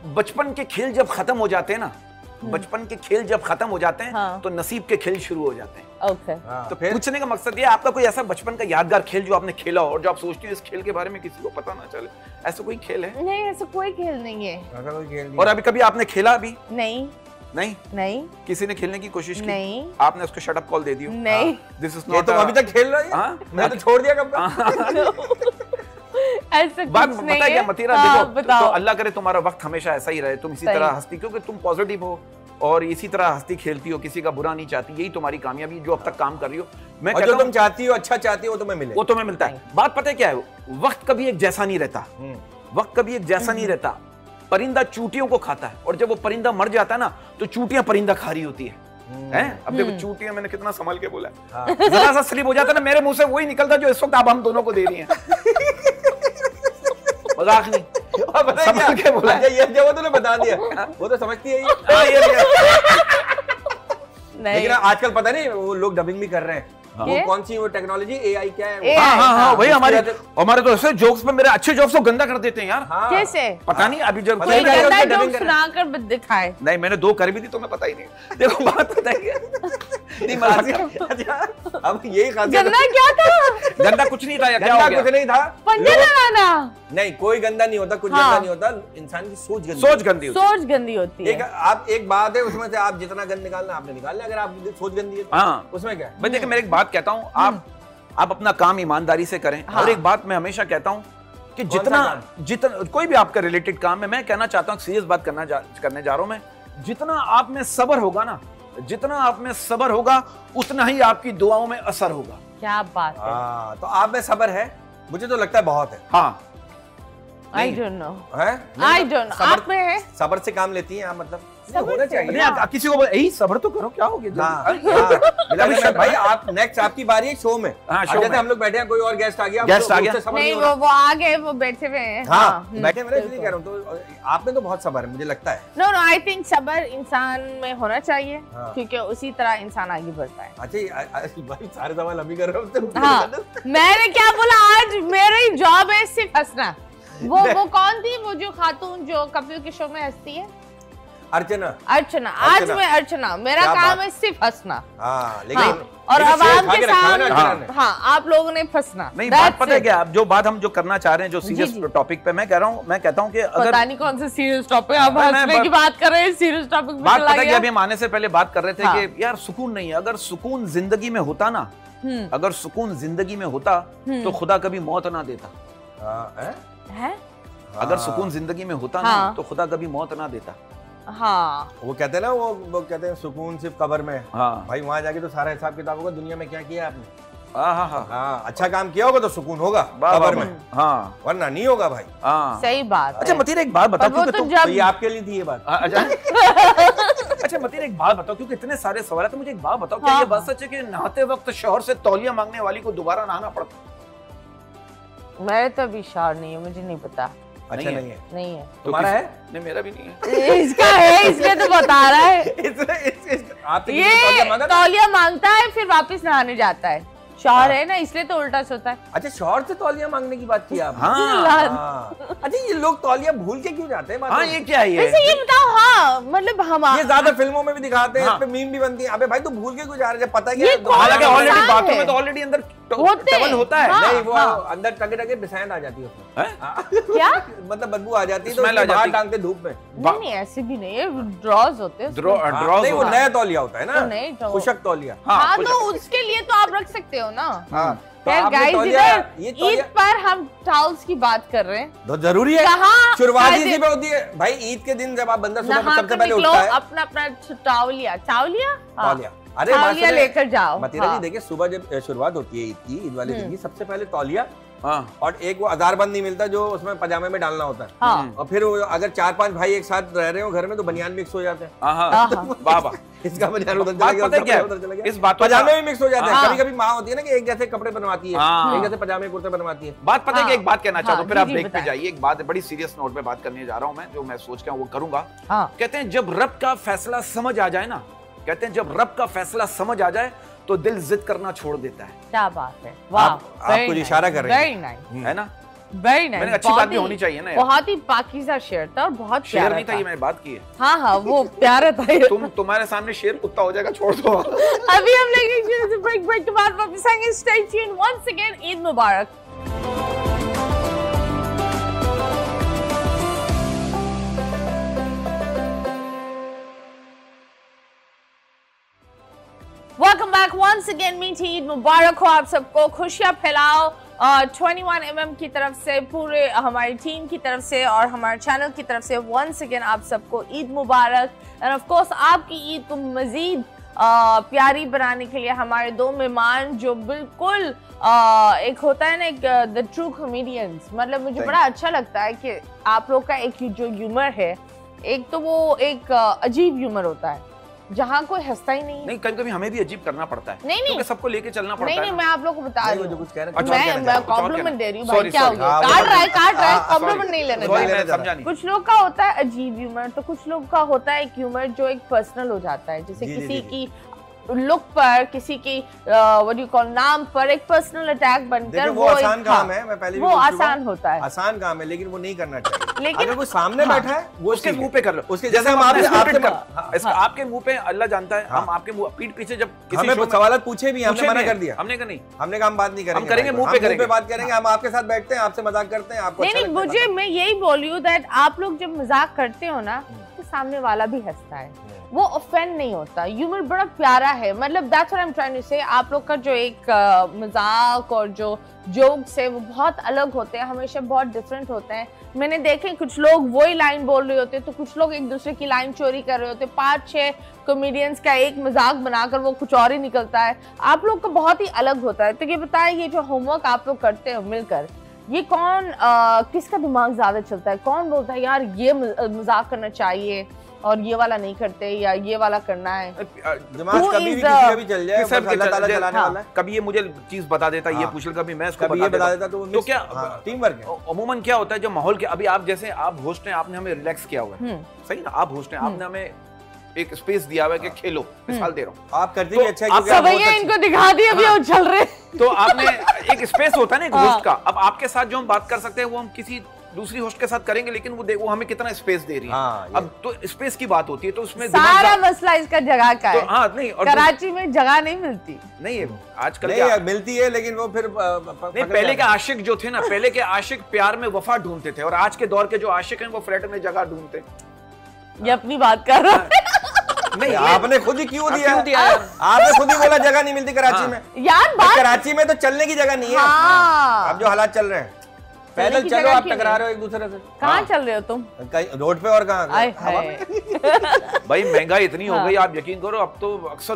बचपन के खेल जब खत्म हो जाते हैं ना, बचपन के खेल जब खत्म हो जाते हैं तो नसीब के खेल शुरू हो जाते हैं। ओके। तो पूछने का मकसद ये, आपका कोई ऐसा बचपन का यादगार खेल जो आपने खेला हो और जो आप सोचते हो इस खेल के बारे में किसी को पता ना चले, ऐसा कोई खेल है? नहीं, ऐसा कोई खेल नहीं है। ऐसा कोई खेल नहीं। और अभी कभी आपने खेला? अभी नहीं नहीं नहीं। किसी ने खेलने की कोशिश की? नहीं। आपने उसको शट अप कॉल दे दी? नहीं। दिस इज ये नॉट। तुम अभी तक खेल रहे हो? मैं तो छोड़ दिया कब का। ऐसा बात कुछ पता नहीं है क्या है। मतीरा, हाँ, देखो बताओ। तो अल्लाह करे तुम्हारा वक्त हमेशा ऐसा ही रहे, तुम इसी सही। तरह हंसती, क्योंकि तुम पॉजिटिव हो और इसी तरह हंसती खेलती हो, किसी का बुरा नहीं चाहती, यही तुम्हारी कामयाबी जो अब तक काम कर रही हो। मैं और कहता जो हूं, तुम चाहती हो, अच्छा चाहती हो, वो तुम्हें मिले। वो तुम्हें मिलता है। बात पता है क्या है, वक्त कभी एक जैसा नहीं रहता, वक्त कभी एक जैसा नहीं रहता। परिंदा चूटियों को खाता है और जब वो परिंदा मर जाता है ना तो चूटियां परिंदा खा रही होती है। हैं? अब देखो चूटियां, मैंने कितना संभल के बोला है। जरा सा स्लिप हो जाता है ना, मेरे मुंह से वही निकलता जो इस वक्त आप हम दोनों को दे रही हैं। मजाक नहीं, संभल के बोला है। ये जो तूने बता दिया, वो तो समझती है ये। हाँ, ये लेकिन आजकल पता नहीं वो लोग डबिंग भी कर रहे हैं। वो कौन सी वो टेक्नोलॉजी, एआई क्या है? हाँ वही हमारे तो ऐसे जोक्स पे, मेरे अच्छे जोक्स को गंदा कर देते हैं यार। कैसे? पता नहीं, अभी जब कोई गंदा जोक सुनाकर दिखाए। नहीं, मैंने 2 कर भी दी, तुम्हें पता ही नहीं। देखो बात पता है नहीं, अच्छा, अब यही गंदा क्या था? गंदा कुछ नहीं था या क्या गंदा हो गया? कुछ नहीं था। पंजे लगाना नहीं, कोई गंदा नहीं होता, कुछ गंदा नहीं होता, इंसान की सोच गंदी, सोच गंदी होती है। सोच गंदी होती है। एक बात है, उसमें से आप जितना गंद निकालना आपने निकाल लिया, अगर आपकी सोच गंदी है हाँ, उसमें क्या है? भाई देखिए, मैं एक बात कहता हूँ, आप अपना काम ईमानदारी से करें। और एक बात मैं हमेशा कहता हूँ कि जितना कोई भी आपका रिलेटेड काम है, मैं कहना चाहता हूँ, सीरियस बात करने जा रहा हूँ मैं, जितना आप में सब्र होगा ना, जितना आप में सब्र होगा उतना ही आपकी दुआओं में असर होगा। क्या बात है। तो आप में सब्र है? मुझे तो लगता है बहुत है। हाँ, I don't know। है? I don't know। आप में है? सब्र से काम लेती हैं आप, मतलब होना चाहिए। नहीं, किसी को यही सब्र तो करो, क्या हो गया? भाई आप नेक्स्ट, आपकी बारी है शो में। जैसे हम लोग बैठे हैं, कोई और गेस्ट आ गया, नहीं, वो आ गए, वो बैठे हुए हैं। हाँ, बैठे हुए, इसलिए कह रहा हूँ। तो आप में तो बहुत सब्र है, मुझे लगता है। नो, आई थिंक सब्र इंसान में होना चाहिए, क्योंकि उसी तरह इंसान आगे बढ़ता है। अच्छा भाई, सारे सवाल हम ही कर रहे हो। हाँ, मैंने क्या बोला, आज मेरी जॉब है सिर्फ हंसना। वो कौन थी, वो जो खातून जो कपिल के शो में हंसती है? अर्चना। आज मैं अर्चना, मेरा काम है सिर्फ हंसना। लेकिन और आवाम के सामने आप लोगों ने फंसना। नहीं, बात पता है क्या, जो बात हम जो करना चाह रहे हैं, जो सीरियस टॉपिक पे मैं कहता हूँ कि अगर पता नहीं कौन सा सीरियस टॉपिक, आप हंसने की बात कर रहे हैं, सीरियस टॉपिक बात पता है कि अभी हम आने से पहले बात कर रहे थे कि यार सुकून नहीं है। अगर सुकून जिंदगी में होता ना, अगर सुकून जिंदगी में होता तो खुदा कभी मौत ना देता। है? अगर सुकून जिंदगी में होता ना तो खुदा कभी मौत ना देता। हाँ, वो कहते हैं ना, वो कहते हैं सुकून सिर्फ कब्र में। हाँ भाई, वहां जाके तो सारा हिसाब किताब होगा, दुनिया में क्या किया आपने। हाँ, अच्छा काम किया होगा तो सुकून होगा कब्र में। हाँ, वरना नहीं होगा भाई। सही बात। अच्छा मतीरा, एक बात बताओ, तो ये आपके लिए थी ये बात। अच्छा मतीरा, एक बात बताओ, क्योंकि इतने सारे सवाल है, तो मुझे एक बात बताओ, क्या ये बात सच है कि नहाते वक्त शौहर से तौलिया मांगने वाली को दोबारा नहाना पड़ता? मेरे तो अभी शौहर नहीं है, मुझे नहीं पता। अच्छा, नहीं है। तुम्हारा है? नहीं, मेरा भी नहीं है। इसका है, इसलिए तो बता रहा है। ये तौलिया मांगता है, फिर वापस नहाने जाता है। शौहर है ना, इसलिए तो उल्टा सोता है। अच्छा, शौहर से तौलिया मांगने की बात की आप? हाँ। अच्छा, ये लोग तौलिया भूल के क्यों जाते हैं? हाँ, ये क्या है? ये बताओ। हाँ, मतलब हम ये ज्यादा फिल्मों में भी दिखाते हैं, इस पे मीम भी बनती है। अबे भाई, तू भूल के क्यों जा रहा है? पता है हालांकि ऑलरेडी बाथरूम में तो ऑलरेडी अंदर टवल होता है। नहीं, वो अंदर टके बिसायन आ जाती है उसमें। क्या मतलब बदबू आ जाती है, तो बाहर टांगते धूप में। नहीं, ऐसे भी नहीं है, ड्रॉज होते हैं। नहीं, वो नया तौलिया होता है ना, खुशक तौलिया। हाँ, तो उसके लिए तो आप रख सकते हो ना। गाइस, इधर ईद पर हम टॉवल्स की बात कर रहे हैं, तो जरूरी है। शुरुआत इसी पे होती है भाई। ईद के दिन जब आप बंदा सुबह सबसे पहले उठता है, अपना तौलिया अरे लेकर जाओ। मतीरा जी, देखिए, सुबह जब शुरुआत होती है ईद की, ईद वाले दिन की, सबसे पहले तौलिया और एक वो अजारबंद नहीं मिलता जो उसमें पजामे में डालना होता है। और फिर अगर 4-5 भाई एक साथ रह रहे हो घर में तो बनियान मिक्स हो जाते हैं। इसका बनियान उधर चला गया, इस बात पजामे भी मिक्स हो जाते हैं। कभी-कभी माँ होती है ना कि एक जैसे कपड़े बनवाती है, एक जैसे पजामे कुर्ते बनवाती है। बात पता है कि एक बात कहना चाहता हूँ, फिर आप ब्रेक पे जाइए। एक बात बड़ी सीरियस नोट पे बात करने जा रहा हूँ मैं, जो मैं सोच के वो करूंगा। कहते हैं जब रब का फैसला समझ आ जाए ना, कहते हैं जब रब का फैसला समझ आ जाए तो दिल जिद करना छोड़ देता है। क्या बात है, आप कुछ इशारा कर रहे हैं, है ना? Very nice. मैंने अच्छी बात भी होनी चाहिए ना यार। बहुत ही पाकीज़ा शेर था और बहुत शेर प्यारा नहीं था, ये मैंने बात की है। हाँ हाँ वो प्यारा था। तुम्हारे सामने शेर कुत्ता हो जाएगा, छोड़ दो। अभी हम लेंगे ब्रेक के बाद वापस आएंगे। Stay tuned once again. Eid मुबारक। Welcome back once again. मीठी ईद मुबारक हो आप सबको, खुशियां फैलाओ 21mm की तरफ से, पूरे हमारी टीम की तरफ से और हमारे चैनल की तरफ से वंस अगेन आप सबको ईद मुबारक। एंड ऑफ कोर्स आपकी ईद को मजीद प्यारी बनाने के लिए हमारे दो मेहमान जो बिल्कुल एक होता है ना, एक द ट्रू कॉमेडियंस, मतलब मुझे बड़ा अच्छा लगता है कि आप लोग का एक जो ह्यूमर है, एक तो वो एक अजीब ह्यूमर होता है जहाँ कोई हंसता ही नहीं है। नहीं, कभी-कभी हमें भी अजीब करना पड़ता है। नहीं नहीं, सबको लेके चलना पड़ता है। नहीं, मैं आप लोग को बता रही हूँ, कुछ कह रहे हैं। मैं कॉम्प्लीमेंट दे रही हूँ भाई, क्या हो गया? काट रहा है, कॉम्प्लीमेंट नहीं लेना चाहिए। कुछ लोग का होता है अजीब ह्यूमर, तो कुछ लोग का होता है एक ह्यूमर जो एक पर्सनल हो जाता है, जैसे किसी की लुक पर, किसी की व्हाट यू कॉल नाम पर एक पर्सनल अटैक बनकर वो आसान काम है। मैं पहले वो आसान होता है, आसान काम है, लेकिन वो नहीं करना चाहिए। लेकिन अगर वो सामने बैठा है वो उसके मुंह पे कर लो। उसके जैसे हम आपके मुंह पे अल्लाह जानता है, हम आपके पीठ पीछे जब हमें सवाल पूछे भी, हमने मना कर दिया। हमने कहा नहीं, हमने कहा हम बात नहीं करेंगे, हम करेंगे मुंह पे बात करेंगे। हम आपके साथ बैठते हैं, आपसे मजाक करते हैं, आपको नहीं, मुझे मैं यही बोल रही हूँ दैट आप लोग जब मजाक करते हो ना तो सामने वाला भी हंसता है, वो ऑफेंड नहीं होता। ह्यूमर बड़ा प्यारा है, मतलब that's what I am trying to say. आप लोग का जो एक मजाक और जो जोक्स है वो बहुत अलग होते हैं, हमेशा बहुत डिफरेंट होते हैं। मैंने देखे कुछ लोग वही लाइन बोल रहे होते हैं, तो कुछ लोग एक दूसरे की लाइन चोरी कर रहे होते हैं। 5-6 कॉमेडियंस का एक मजाक बनाकर वो कुछ और ही निकलता है। आप लोग का बहुत ही अलग होता है। तो ये बताएं, ये जो होमवर्क आप लोग करते हो मिलकर, ये कौन किसका दिमाग ज्यादा चलता है? कौन बोलता है यार ये मजाक करना चाहिए और ये वाला नहीं करते, या ये वाला करना है? दिमाग कभी भी किसी का भी चल जाए, अल्लाह ताला चलाने वाला है। कभी ये मुझे चीज बता देता, ये पूछ ले, कभी मैं इसको बता देता, तो क्या टीम वर्क है। अमूमन क्या होता है जो माहौल के, अभी आप जैसे आप होस्ट हैं, आपने हमें रिलैक्स किया हुआ है, सही ना? आप होस्ट हैं, आपने हमें एक स्पेस दिया हुआ है कि खेलो, मिसाल दे रहा हूँ, आप करते भी अच्छा है, भैया इनको दिखा दिया, अभी वो चल रहे। तो आपने एक स्पेस होता है ना एक होस्ट का। अब आपके साथ जो हम बात कर सकते हैं वो हम किसी दूसरी होस्ट के साथ करेंगे, लेकिन वो हमें कितना स्पेस दे रही है। अब तो स्पेस की बात होती है, तो उसमें सारा मसला इसका जगह का है। हाँ नहीं, और कराची में जगह नहीं मिलती। नहीं आजकल नहीं मिलती है, लेकिन वो फिर नहीं, पहले के आशिक जो थे ना, पहले के आशिक प्यार में वफा ढूंढते थे, और आज के दौर के जो आशिक हैं वो फ्लैट में जगह ढूंढते हैं। ये अपनी बात कर रहा है। नहीं, आपने खुद ही क्यों दिया? आपने खुद ही बोला जगह नहीं मिलती कराची में। यार बात कराची में तो चलने की जगह नहीं है। अब जो हालात चल रहे हैं, पैदल चलो, आप टकरा रहे हो एक दूसरे से। कहाँ चल रहे हो तुम? रोड पे और कहाँ? भाई महंगाई इतनी हो गई, आप यकीन करो अब तो अक्सर